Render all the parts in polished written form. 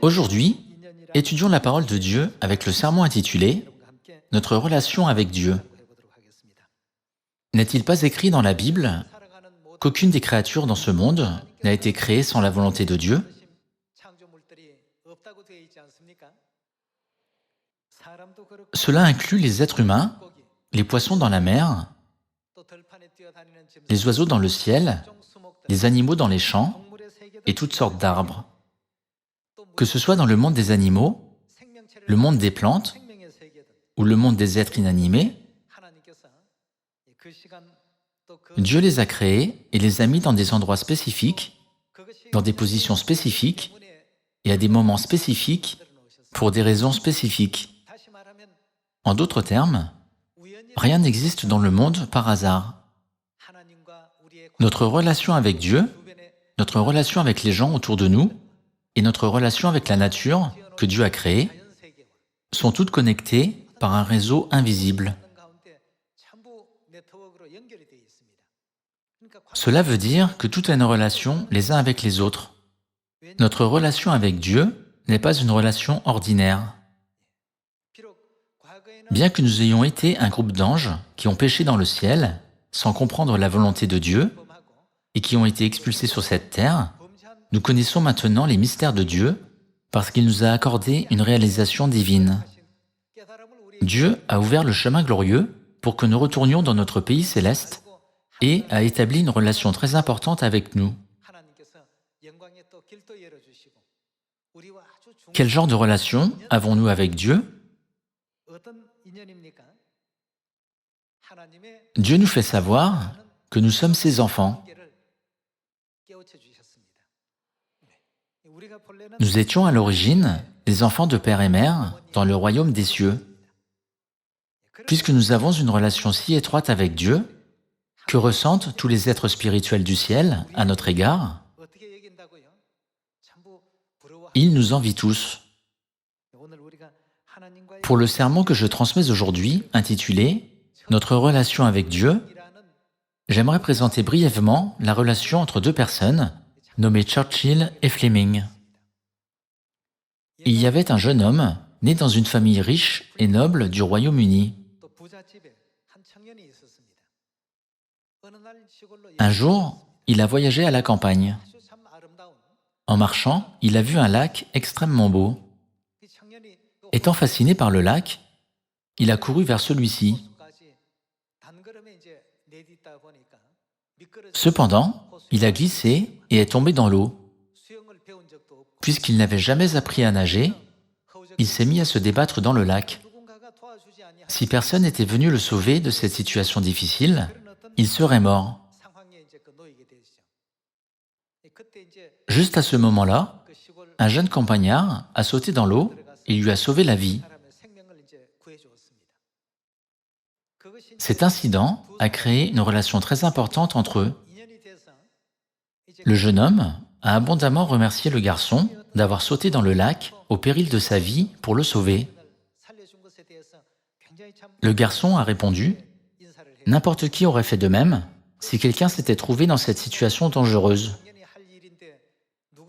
Aujourd'hui, étudions la parole de Dieu avec le sermon intitulé « Notre relation avec Dieu ». N'est-il pas écrit dans la Bible qu'aucune des créatures dans ce monde n'a été créée sans la volonté de Dieu? Cela inclut les êtres humains, les poissons dans la mer, les oiseaux dans le ciel, les animaux dans les champs et toutes sortes d'arbres. Que ce soit dans le monde des animaux, le monde des plantes ou le monde des êtres inanimés, Dieu les a créés et les a mis dans des endroits spécifiques, dans des positions spécifiques et à des moments spécifiques pour des raisons spécifiques. En d'autres termes, rien n'existe dans le monde par hasard. Notre relation avec Dieu, notre relation avec les gens autour de nous et notre relation avec la nature que Dieu a créée sont toutes connectées par un réseau invisible. Cela veut dire que tout a une relation les uns avec les autres. Notre relation avec Dieu n'est pas une relation ordinaire. Bien que nous ayons été un groupe d'anges qui ont péché dans le ciel, sans comprendre la volonté de Dieu, et qui ont été expulsés sur cette terre, nous connaissons maintenant les mystères de Dieu parce qu'il nous a accordé une réalisation divine. Dieu a ouvert le chemin glorieux pour que nous retournions dans notre pays céleste et a établi une relation très importante avec nous. Quel genre de relation avons-nous avec Dieu? Dieu nous fait savoir que nous sommes ses enfants. Nous étions à l'origine des enfants de père et mère dans le royaume des cieux. Puisque nous avons une relation si étroite avec Dieu, que ressentent tous les êtres spirituels du ciel à notre égard? Ils nous envient tous. Pour le sermon que je transmets aujourd'hui, intitulé « Notre relation avec Dieu », j'aimerais présenter brièvement la relation entre deux personnes, nommées Churchill et Fleming. Il y avait un jeune homme, né dans une famille riche et noble du Royaume-Uni. Un jour, il a voyagé à la campagne. En marchant, il a vu un lac extrêmement beau. Étant fasciné par le lac, il a couru vers celui-ci. Cependant, il a glissé et est tombé dans l'eau. Puisqu'il n'avait jamais appris à nager, il s'est mis à se débattre dans le lac. Si personne n'était venu le sauver de cette situation difficile, il serait mort. Juste à ce moment-là, un jeune campagnard a sauté dans l'eau et lui a sauvé la vie. Cet incident a créé une relation très importante entre eux. Le jeune homme a abondamment remercié le garçon d'avoir sauté dans le lac au péril de sa vie pour le sauver. Le garçon a répondu « N'importe qui aurait fait de même si quelqu'un s'était trouvé dans cette situation dangereuse. »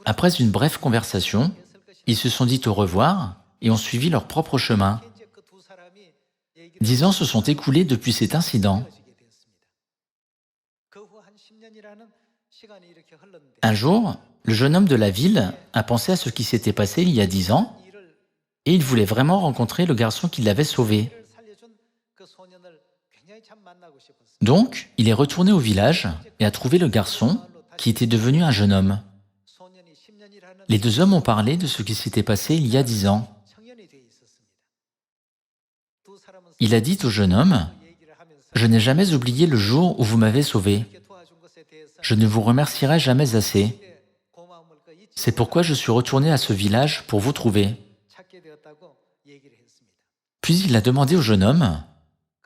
Après une brève conversation, ils se sont dit au revoir et ont suivi leur propre chemin. 10 ans se sont écoulés depuis cet incident. Un jour, le jeune homme de la ville a pensé à ce qui s'était passé il y a 10 ans et il voulait vraiment rencontrer le garçon qui l'avait sauvé. Donc, il est retourné au village et a trouvé le garçon qui était devenu un jeune homme. Les deux hommes ont parlé de ce qui s'était passé il y a 10 ans. Il a dit au jeune homme « Je n'ai jamais oublié le jour où vous m'avez sauvé. Je ne vous remercierai jamais assez. C'est pourquoi je suis retourné à ce village pour vous trouver. » Puis il a demandé au jeune homme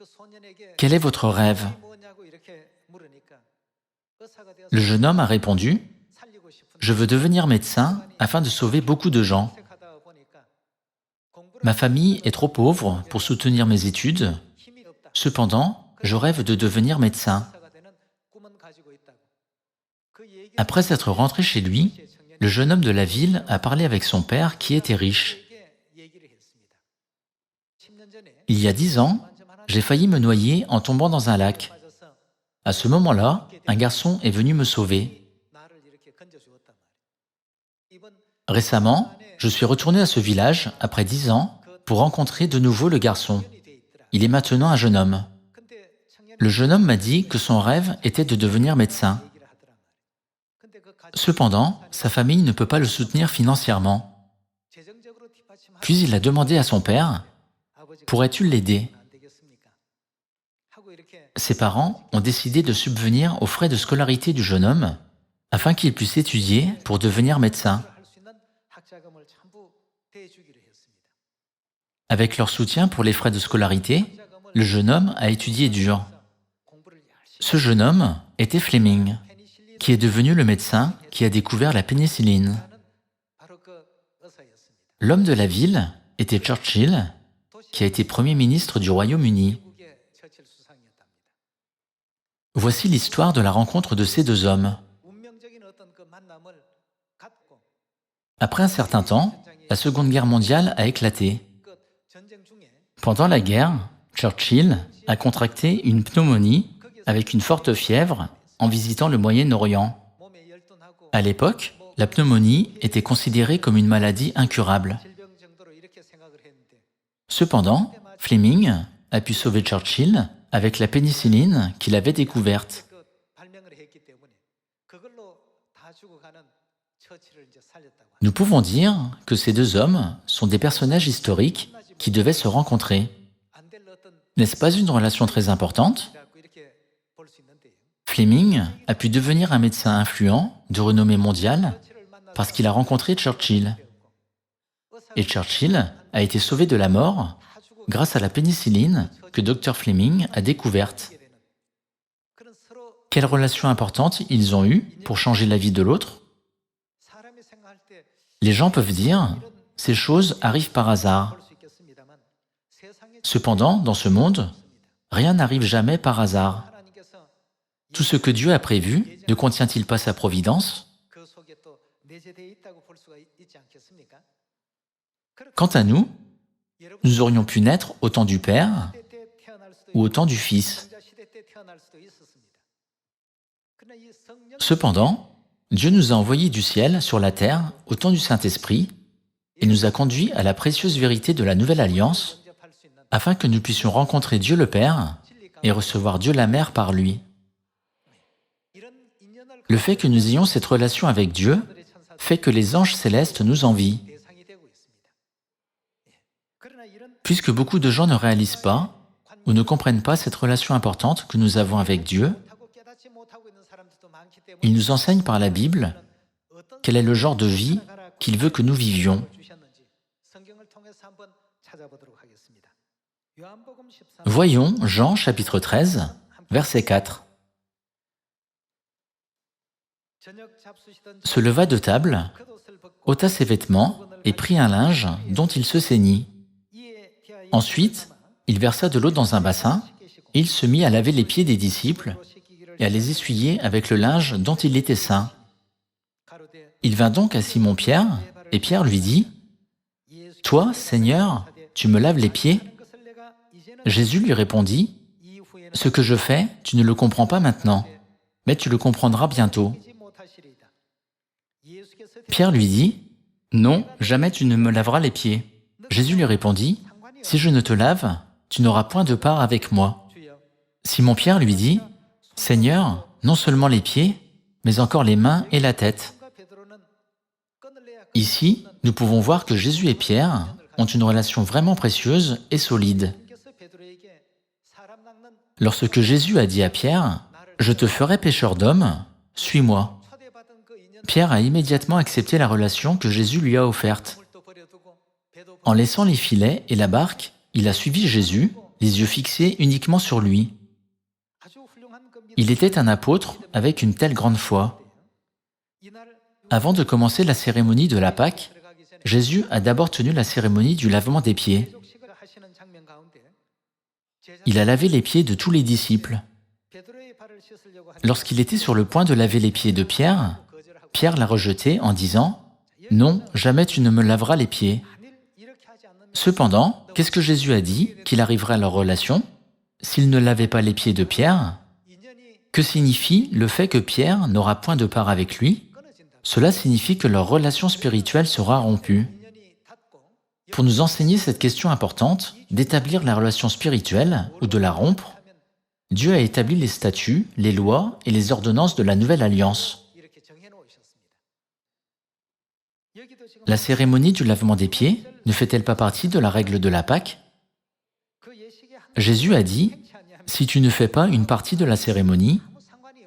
« Quel est votre rêve ?» Le jeune homme a répondu « Je veux devenir médecin afin de sauver beaucoup de gens. Ma famille est trop pauvre pour soutenir mes études. Cependant, je rêve de devenir médecin. » Après être rentré chez lui, le jeune homme de la ville a parlé avec son père qui était riche. Il y a 10 ans, j'ai failli me noyer en tombant dans un lac. À ce moment-là, un garçon est venu me sauver. Récemment, je suis retourné à ce village, après 10 ans, pour rencontrer de nouveau le garçon. Il est maintenant un jeune homme. Le jeune homme m'a dit que son rêve était de devenir médecin. Cependant, sa famille ne peut pas le soutenir financièrement. Puis il a demandé à son père, « Pourrais-tu l'aider » Ses parents ont décidé de subvenir aux frais de scolarité du jeune homme afin qu'il puisse étudier pour devenir médecin. Avec leur soutien pour les frais de scolarité, le jeune homme a étudié dur. Ce jeune homme était Fleming, qui est devenu le médecin qui a découvert la pénicilline. L'homme de la ville était Churchill, qui a été Premier ministre du Royaume-Uni. Voici l'histoire de la rencontre de ces deux hommes. Après un certain temps, la Seconde Guerre mondiale a éclaté. Pendant la guerre, Churchill a contracté une pneumonie avec une forte fièvre en visitant le Moyen-Orient. À l'époque, la pneumonie était considérée comme une maladie incurable. Cependant, Fleming a pu sauver Churchill avec la pénicilline qu'il avait découverte. Nous pouvons dire que ces deux hommes sont des personnages historiques qui devaient se rencontrer. N'est-ce pas une relation très importante ? Fleming a pu devenir un médecin influent de renommée mondiale parce qu'il a rencontré Churchill. Et Churchill a été sauvé de la mort grâce à la pénicilline que Dr Fleming a découverte. Quelle relation importante ils ont eue pour changer la vie de l'autre ? Les gens peuvent dire, ces choses arrivent par hasard. Cependant, dans ce monde, rien n'arrive jamais par hasard. Tout ce que Dieu a prévu, ne contient-il pas sa providence ? Quant à nous, nous aurions pu naître au temps du Père ou au temps du Fils. Cependant, Dieu nous a envoyés du ciel sur la terre au temps du Saint-Esprit et nous a conduits à la précieuse vérité de la Nouvelle Alliance afin que nous puissions rencontrer Dieu le Père et recevoir Dieu la Mère par lui. Le fait que nous ayons cette relation avec Dieu fait que les anges célestes nous envient. Puisque beaucoup de gens ne réalisent pas ou ne comprennent pas cette relation importante que nous avons avec Dieu, il nous enseigne par la Bible quel est le genre de vie qu'il veut que nous vivions. Voyons Jean chapitre 13, verset 4. Se leva de table, ôta ses vêtements et prit un linge dont il se ceignit. Ensuite, il versa de l'eau dans un bassin et il se mit à laver les pieds des disciples et à les essuyer avec le linge dont il était ceint. Il vint donc à Simon-Pierre, et Pierre lui dit, « Toi, Seigneur, tu me laves les pieds ?» Jésus lui répondit, « Ce que je fais, tu ne le comprends pas maintenant, mais tu le comprendras bientôt. » Pierre lui dit, « Non, jamais tu ne me laveras les pieds. » Jésus lui répondit, « Si je ne te lave, tu n'auras point de part avec moi. » Simon-Pierre lui dit, « Seigneur, non seulement les pieds, mais encore les mains et la tête. » Ici, nous pouvons voir que Jésus et Pierre ont une relation vraiment précieuse et solide. Lorsque Jésus a dit à Pierre, « Je te ferai pécheur d'hommes, suis-moi », Pierre a immédiatement accepté la relation que Jésus lui a offerte. En laissant les filets et la barque, il a suivi Jésus, les yeux fixés uniquement sur lui. Il était un apôtre avec une telle grande foi. Avant de commencer la cérémonie de la Pâque, Jésus a d'abord tenu la cérémonie du lavement des pieds. Il a lavé les pieds de tous les disciples. Lorsqu'il était sur le point de laver les pieds de Pierre, Pierre l'a rejeté en disant « Non, jamais tu ne me laveras les pieds ». Cependant, qu'est-ce que Jésus a dit qu'il arriverait à leur relation s'il ne lavait pas les pieds de Pierre? Que signifie le fait que Pierre n'aura point de part avec lui? Cela signifie que leur relation spirituelle sera rompue. Pour nous enseigner cette question importante, d'établir la relation spirituelle ou de la rompre, Dieu a établi les statuts, les lois et les ordonnances de la nouvelle alliance. La cérémonie du lavement des pieds ne fait-elle pas partie de la règle de la Pâque? Jésus a dit « Si tu ne fais pas une partie de la cérémonie,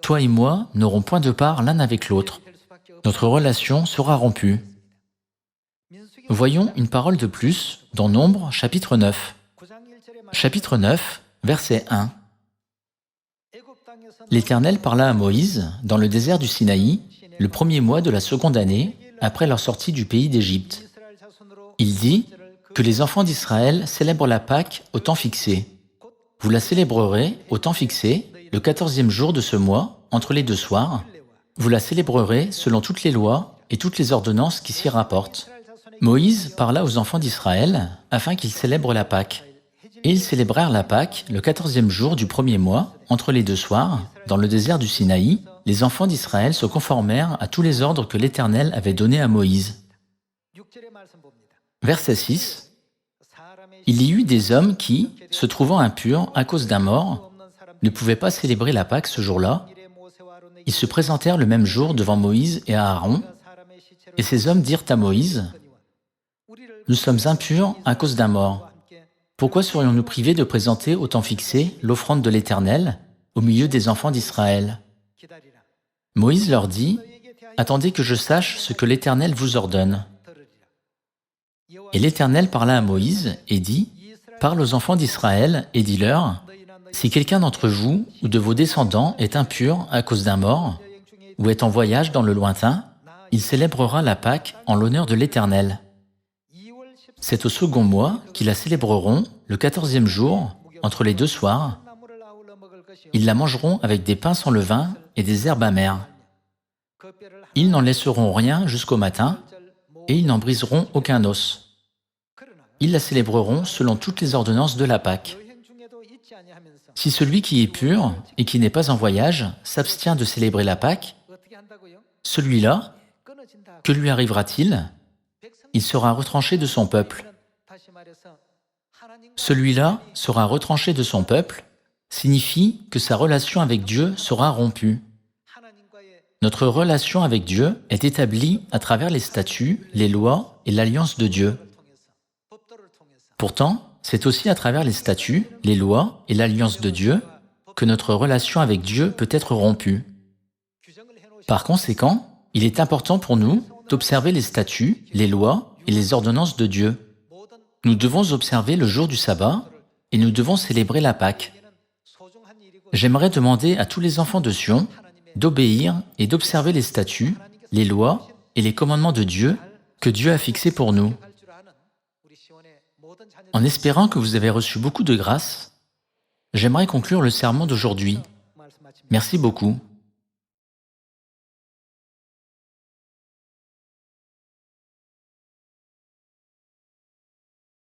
toi et moi n'aurons point de part l'un avec l'autre. Notre relation sera rompue. » Voyons une parole de plus dans Nombre, chapitre 9. Chapitre 9, verset 1. L'Éternel parla à Moïse dans le désert du Sinaï, le premier mois de la seconde année, après leur sortie du pays d'Égypte. Il dit que les enfants d'Israël célèbrent la Pâque au temps fixé. Vous la célébrerez au temps fixé, le 14e jour de ce mois, entre les deux soirs. Vous la célébrerez selon toutes les lois et toutes les ordonnances qui s'y rapportent. Moïse parla aux enfants d'Israël afin qu'ils célèbrent la Pâque. Et ils célébrèrent la Pâque le 14e jour du premier mois, entre les deux soirs, dans le désert du Sinaï. Les enfants d'Israël se conformèrent à tous les ordres que l'Éternel avait donnés à Moïse. Verset 6. Il y eut des hommes qui, se trouvant impurs à cause d'un mort, ne pouvaient pas célébrer la Pâque ce jour-là. Ils se présentèrent le même jour devant Moïse et Aaron, et ces hommes dirent à Moïse, « Nous sommes impurs à cause d'un mort. Pourquoi serions-nous privés de présenter au temps fixé l'offrande de l'Éternel au milieu des enfants d'Israël » Moïse leur dit, « Attendez que je sache ce que l'Éternel vous ordonne. » Et l'Éternel parla à Moïse et dit, « Parle aux enfants d'Israël et dis-leur, si quelqu'un d'entre vous ou de vos descendants est impur à cause d'un mort, ou est en voyage dans le lointain, il célébrera la Pâque en l'honneur de l'Éternel. C'est au second mois qu'ils la célébreront, le 14e jour, entre les deux soirs. Ils la mangeront avec des pains sans levain et des herbes amères. Ils n'en laisseront rien jusqu'au matin, et ils n'en briseront aucun os. Ils la célébreront selon toutes les ordonnances de la Pâque. Si celui qui est pur et qui n'est pas en voyage s'abstient de célébrer la Pâque, celui-là, que lui arrivera-t-il? Il sera retranché de son peuple. Celui-là sera retranché de son peuple signifie que sa relation avec Dieu sera rompue. Notre relation avec Dieu est établie à travers les statuts, les lois et l'alliance de Dieu. Pourtant, c'est aussi à travers les statuts, les lois et l'alliance de Dieu que notre relation avec Dieu peut être rompue. Par conséquent, il est important pour nous d'observer les statuts, les lois et les ordonnances de Dieu. Nous devons observer le jour du sabbat et nous devons célébrer la Pâque. J'aimerais demander à tous les enfants de Sion d'obéir et d'observer les statuts, les lois et les commandements de Dieu que Dieu a fixés pour nous. En espérant que vous avez reçu beaucoup de grâce, j'aimerais conclure le sermon d'aujourd'hui. Merci beaucoup.